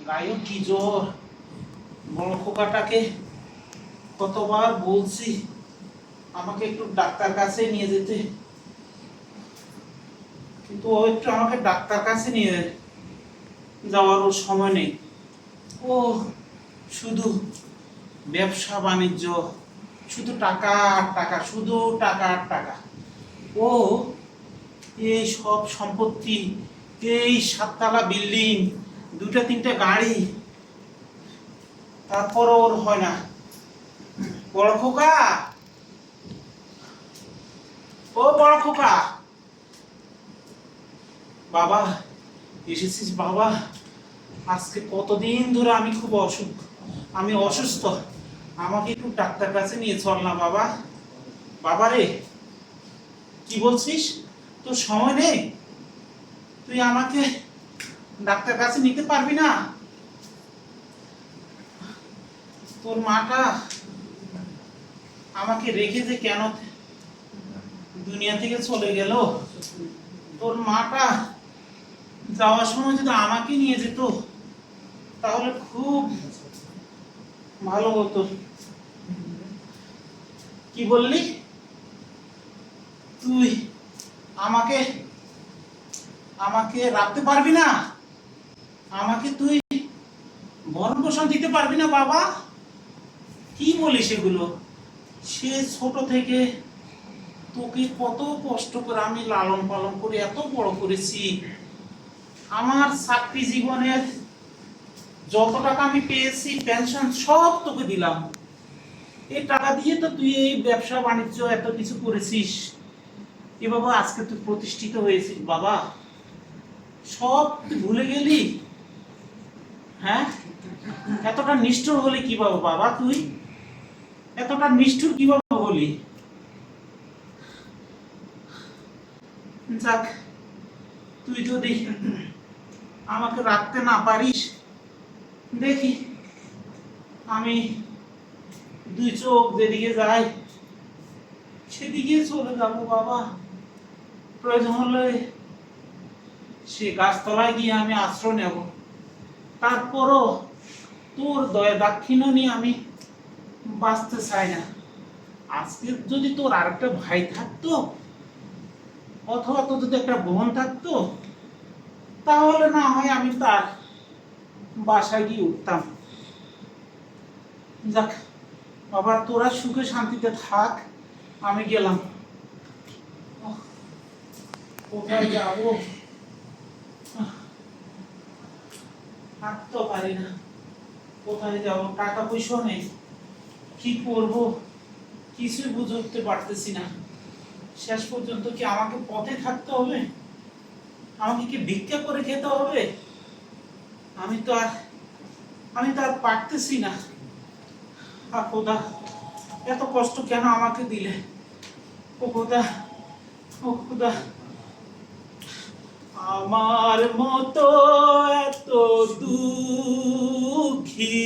গায়ে কি জ্বর। বড় খোকাটাকে কতবার বলছি আমাকে একটু ডাক্তার কাছে নিয়ে যেতে, কিন্তু ও একটু আমাকে ডাক্তার কাছে নিয়ে যাওয়ার ওর সময় নেই। ও শুধু ব্যবসা বাণিজ্য, শুধু টাকা আর টাকা, শুধু টাকা আর টাকা। ও এই সব সম্পত্তি, এই 7 তলা বিল্ডিং, 2-3টে গাড়ি, তারপর ওর হয় না। বড় খোকা, ও বড় খোকা, বাবা এসেছিস বাবা? আজকে কতদিন ধরে আমি খুব আমি অসুস্থ, আমাকে একটু ডাক্তার কাছে নিয়ে চল না বাবা। বাবা রে, কি বলছিস? তোর সময় নেই? তুই আমাকে ডাক্তার কাছে নিতে পারবি না? তোর মাটা আমাকে রেখে যে কেন দুনিয়া থেকে চলে গেল? তোর মাটা যাওয়ার সময় যদি আমাকে নিয়ে যেত তাহলে খুব ভালো হতো। কি বললি তুই? আমাকে আমাকে রাখতে পারবি না? আমাকে তুই ভরণ পোষণ দিতে পারবি না বাবা? কি বলিস এগুলো? সে ছোট থেকে তোকে কত কষ্ট করে আমি লালন পালন করে এত বড় করেছি। আমার চাকরি জীবনের যত টাকা আমি পেয়েছি পেনশন সব তোকে দিলাম। এই টাকা দিয়ে তো তুই এই ব্যবসা বাণিজ্য এত কিছু করেছিস। এ বাবা, আজকে তুই প্রতিষ্ঠিত হয়েছিস বাবা, সব তুই ভুলে গেলি? হ্যাঁ, এতটা নিষ্ঠুর হলি কিভাবে বাবা? তুই এতটা নিষ্ঠুর কিভাবে হলি? যাক, তুই যদি আমাকে রাখতে না পারিস, দেখি আমি 2 চোখ যেদিকে যায় সেদিকে চলে যাবো বাবা। প্রয়োজন হলে সে গাছতলায় গিয়ে আমি আশ্রয় নেব। তারপরও তোর দয়া দাক্ষিণ্য নিয়ে আমি বাঁচতে চাই না। আজকে যদি তোর আরেকটা ভাই থাকতো, অথবা তোর যদি একটা বোন থাকতো, তাহলে না হয় আমি তার বাসায় গিয়ে উঠতাম। যাক বাবা, তোরা সুখে শান্তিতে থাক, আমি গেলাম। কোথায় যাবো হাঁটতে পারি না, কোথায় যাব? টাকা পয়সা নেই, কি করব কিছুই বুঝে উঠতে পারতেছি না। শেষ পর্যন্ত কি আমাকে পথে থাকতে হবে? আমাকে কি ভিক্ষা করে খেতে হবে? আমি তো আর পারতেছি না। খোদা, এত কষ্ট কেন আমাকে দিলে? ও খোদা, ও খোদা, আমার মতো এত দুঃখী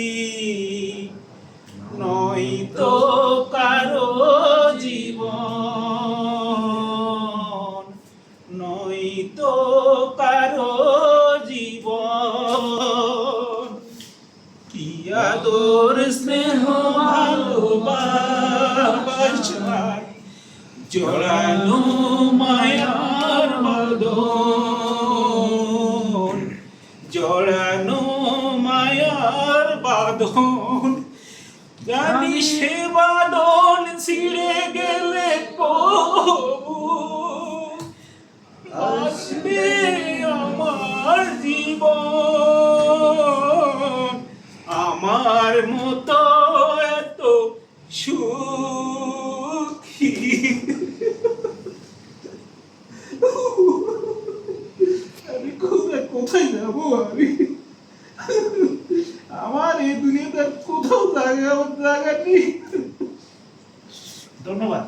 নয়তো কারো জীবন, নয়তো কারো জীবন। কি আদর স্নেহ ভালোবাসার জড়ানো মায়ার বাঁধন, জড়ানো মায়ার বাঁধন। জানি সে বাঁধন ছিঁড়ে গেলে কবু আসবে আমার জীবন। আমার মতো এত সুখী আমি কোথায় যাবো? আমার এই দুনিয়াতে কোথাও জায়গা নেই। ধন্যবাদ।